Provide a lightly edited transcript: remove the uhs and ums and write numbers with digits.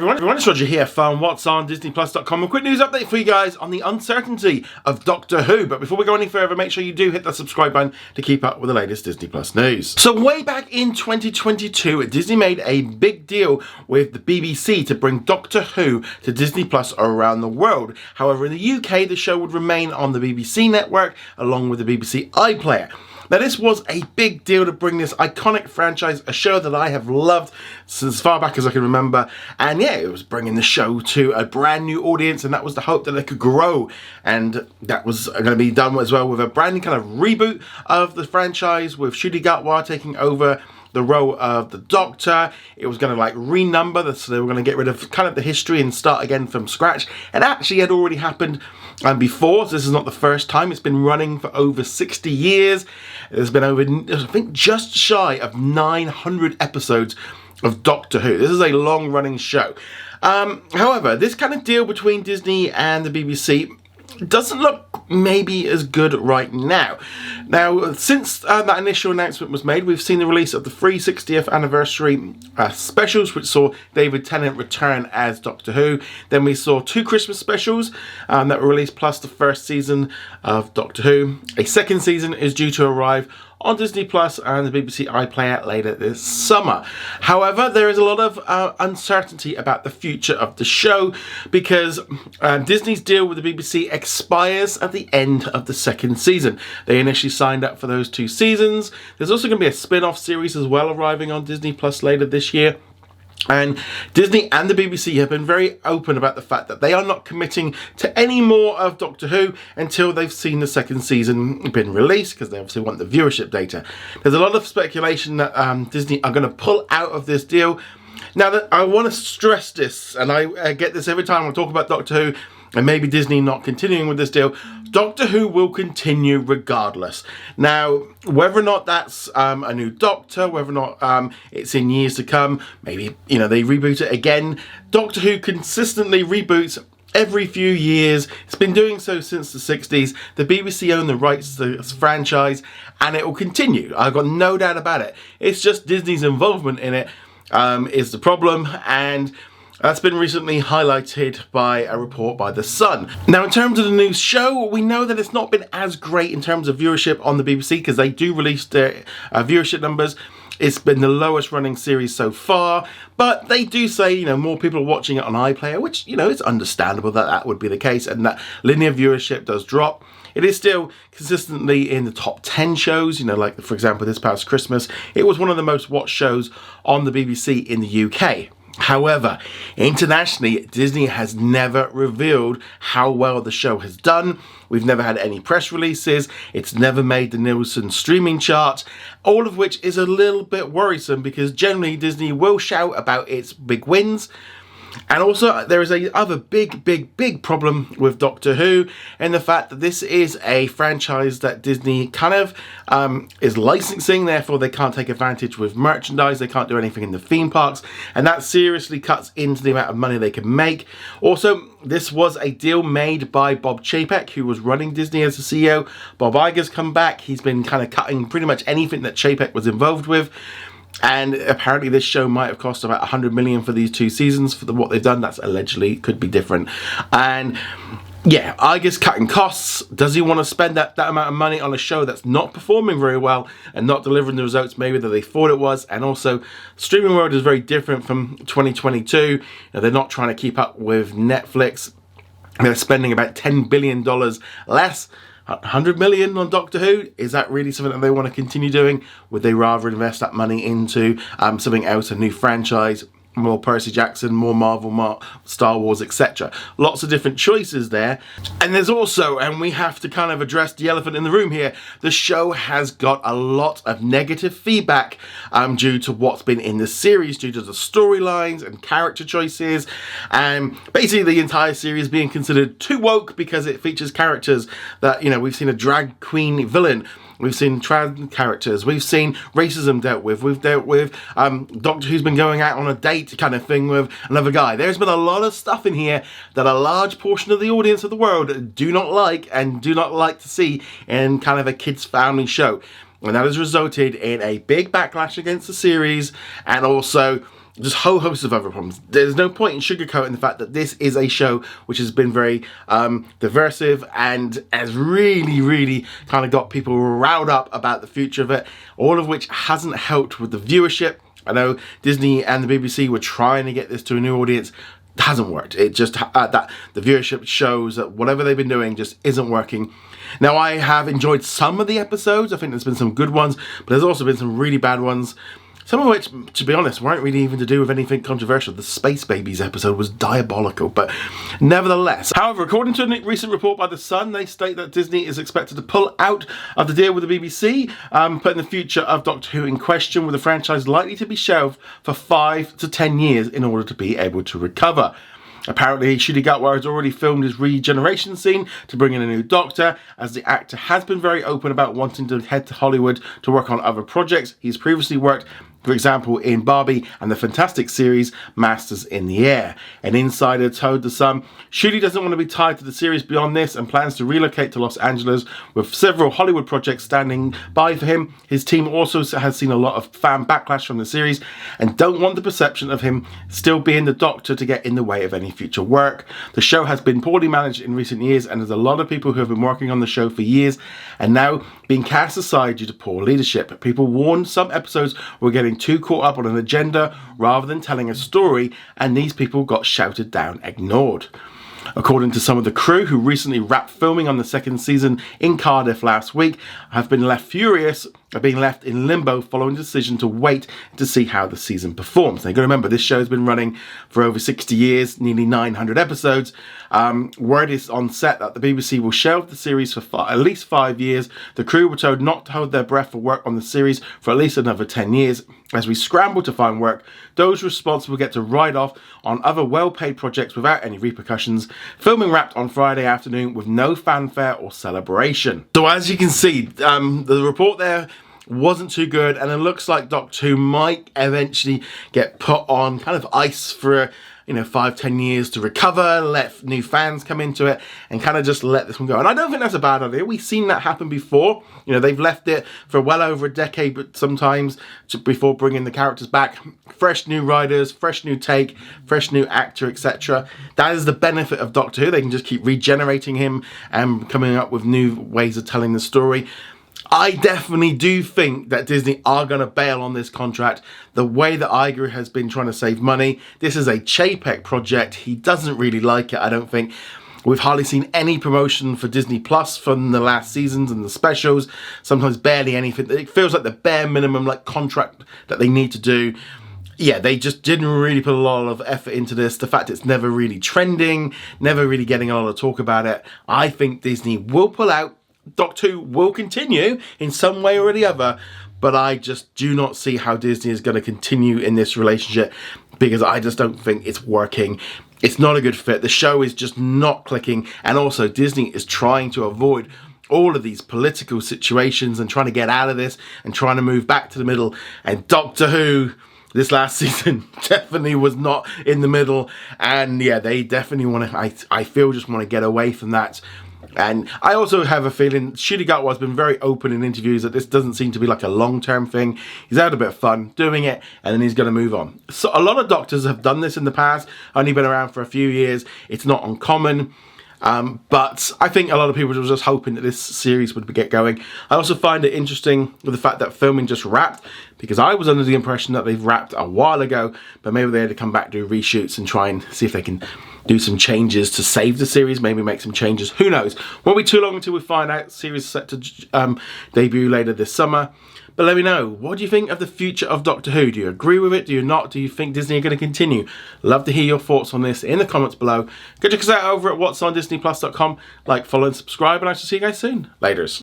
Everyone, it's Roger here from What's on DisneyPlus.com. A quick news update for you guys on the uncertainty of Doctor Who. But before we go any further, make sure you do hit that subscribe button to keep up with the latest Disney Plus news. So way back in 2022, Disney made a big deal with the BBC to bring Doctor Who to Disney Plus around the world. However, in the UK, the show would remain on the BBC network along with the BBC iPlayer. Now, this was a big deal to bring this iconic franchise, a show that I have loved since as far back as I can remember. And yeah, it was bringing the show to a brand new audience, and that was the hope that it could grow. And that was going to be done as well with a brand new kind of reboot of the franchise, with Ncuti Gatwa taking over the role of the Doctor. It was going to like renumber, so they were going to get rid of kind of the history and start again from scratch. It actually had already happened before, so this is not the first time. It's been running for over 60 years. There's been over, I think, just shy of 900 episodes of Doctor Who. This is a long-running show. However, this kind of deal between Disney and the BBC doesn't look maybe as good right now. Now, since that initial announcement was made, we've seen the release of the 360th anniversary specials, which saw David Tennant return as Doctor Who. Then we saw 2 Christmas specials that were released, plus the first season of Doctor Who. A second season is due to arrive on Disney Plus and the BBC iPlayer later this summer. However, there is a lot of uncertainty about the future of the show because Disney's deal with the BBC expires at the end of the second season. They initially signed up for those 2 seasons. There's also going to be a spin-off series as well arriving on Disney Plus later this year. And Disney and the BBC have been very open about the fact that they are not committing to any more of Doctor Who until they've seen the second season been released, because they obviously want the viewership data. There's a lot of speculation that Disney are going to pull out of this deal. Now, that I want to stress this, and I get this every time I talk about Doctor Who, and maybe Disney not continuing with this deal, Doctor Who will continue regardless. Now, whether or not that's a new Doctor, whether or not it's in years to come, maybe, you know, they reboot it again. Doctor Who consistently reboots every few years. It's been doing so since the 60s. The BBC own the rights to this franchise, and it will continue. I've got no doubt about it. It's just Disney's involvement in it is the problem, and that's been recently highlighted by a report by The Sun. Now, in terms of the new show, we know that it's not been as great in terms of viewership on the BBC, because they do release their viewership numbers. It's been the lowest running series so far, but they do say, you know, more people are watching it on iPlayer, which, you know, it's understandable that that would be the case, and that linear viewership does drop. It is still consistently in the top 10 shows, you know, like, for example, this past Christmas, it was one of the most watched shows on the BBC in the UK. However, internationally, Disney has never revealed how well the show has done. We've never had any press releases. It's never made the Nielsen streaming chart, all of which is a little bit worrisome, because generally Disney will shout about its big wins. And also, there is a other big problem with Doctor Who, and the fact that this is a franchise that Disney kind of is licensing, therefore they can't take advantage with merchandise, they can't do anything in the theme parks, and that seriously cuts into the amount of money they can make. Also, this was a deal made by Bob Chapek, who was running Disney as the CEO. Bob Iger's come back. He's been kind of cutting pretty much anything that Chapek was involved with. And apparently this show might have cost about 100 million for these 2 seasons for what they've done. That's allegedly, could be different. And yeah, Iger's cutting costs. Does he want to spend that amount of money on a show that's not performing very well and not delivering the results maybe that they thought it was? And also, streaming world is very different from 2022. You know, they're not trying to keep up with Netflix. They're spending about $10 billion less. 100 million on Doctor Who, is that really something that they want to continue doing? Would they rather invest that money into something else, a new franchise, more Percy Jackson, more Marvel, more Star Wars, etc. Lots of different choices there. And there's also, and we have to kind of address the elephant in the room here, the show has got a lot of negative feedback due to what's been in the series, due to the storylines and character choices, and basically the entire series being considered too woke because it features characters that, you know, we've seen a drag queen villain, we've seen trans characters, we've seen racism dealt with, we've dealt with Doctor Who's been going out on a date kind of thing with another guy. There's been a lot of stuff in here that a large portion of the audience of the world do not like and do not like to see in kind of a kids' family show. And that has resulted in a big backlash against the series, and also just a whole host of other problems. There's no point in sugarcoating the fact that this is a show which has been very diversive and has really kind of got people riled up about the future of it, all of which hasn't helped with the viewership. I know Disney and the BBC were trying to get this to a new audience. It hasn't worked. It just that the viewership shows that whatever they've been doing just isn't working. Now, I have enjoyed some of the episodes. I think there's been some good ones, but there's also been some really bad ones. Some of which, to be honest, weren't really even to do with anything controversial. The Space Babies episode was diabolical, but nevertheless. However, according to a recent report by The Sun, they state that Disney is expected to pull out of the deal with the BBC, putting the future of Doctor Who in question, with the franchise likely to be shelved for 5 to 10 years in order to be able to recover. Apparently, Ncuti Gatwa has already filmed his regeneration scene to bring in a new Doctor, as the actor has been very open about wanting to head to Hollywood to work on other projects. He's previously worked, for example, in Barbie and the fantastic series Masters in the Air. An insider told The Sun, Ncuti doesn't want to be tied to the series beyond this and plans to relocate to Los Angeles, with several Hollywood projects standing by for him. His team also has seen a lot of fan backlash from the series and don't want the perception of him still being the Doctor to get in the way of any future work. The show has been poorly managed in recent years, and there's a lot of people who have been working on the show for years and now being cast aside due to poor leadership. People warned some episodes were getting too caught up on an agenda rather than telling a story, and these people got shouted down, ignored. According to some of the crew who recently wrapped filming on the second season in Cardiff last week, have been left furious at being left in limbo following the decision to wait to see how the season performs. Now, you've got to remember, this show has been running for over 60 years, nearly 900 episodes. Word is on set that the BBC will shelve the series for at least 5 years. The crew were told not to hold their breath for work on the series for at least another 10 years. As we scramble to find work, those responsible get to ride off on other well-paid projects without any repercussions. Filming wrapped on Friday afternoon with no fanfare or celebration. So as you can see, the report there wasn't too good, and it looks like Doctor Who might eventually get put on kind of ice for 5-10 years to recover, let new fans come into it, and kind of just let this one go. And I don't think that's a bad idea. We've seen that happen before. They've left it for well over a decade, but sometimes before bringing the characters back. Fresh new writers, fresh new take, fresh new actor, etc. That is the benefit of Doctor Who. They can just keep regenerating him and coming up with new ways of telling the story. I definitely do think that Disney are going to bail on this contract. The way that Iger has been trying to save money, this is a Chapek project. He doesn't really like it, I don't think. We've hardly seen any promotion for Disney Plus from the last seasons and the specials. Sometimes barely anything. It feels like the bare minimum contract that they need to do. Yeah, they just didn't really put a lot of effort into this. The fact it's never really trending, never really getting a lot of talk about it. I think Disney will pull out. Doctor Who will continue in some way or the other, but I just do not see how Disney is going to continue in this relationship, because I just don't think it's working. It's not a good fit. The show is just not clicking, and also Disney is trying to avoid all of these political situations and trying to get out of this and trying to move back to the middle. And Doctor Who this last season definitely was not in the middle, and yeah, they definitely want to, I feel, just want to get away from that. And I also have a feeling Ncuti Gatwa has been very open in interviews that this doesn't seem to be like a long-term thing. He's had a bit of fun doing it, and then he's going to move on. So a lot of doctors have done this in the past, only been around for a few years. It's not uncommon. But I think a lot of people were just hoping that this series would get going. I also find it interesting with the fact that filming just wrapped, because I was under the impression that they've wrapped a while ago, but maybe they had to come back, do reshoots and try and see if they can do some changes to save the series, maybe make some changes, who knows. Won't be too long until we find out. The series is set to debut later this summer. But let me know, what do you think of the future of Doctor Who? Do you agree with it? Do you not? Do you think Disney are going to continue? Love to hear your thoughts on this in the comments below. Go check us out over at whatsondisneyplus.com. Like, follow and subscribe, and I shall see you guys soon. Laters.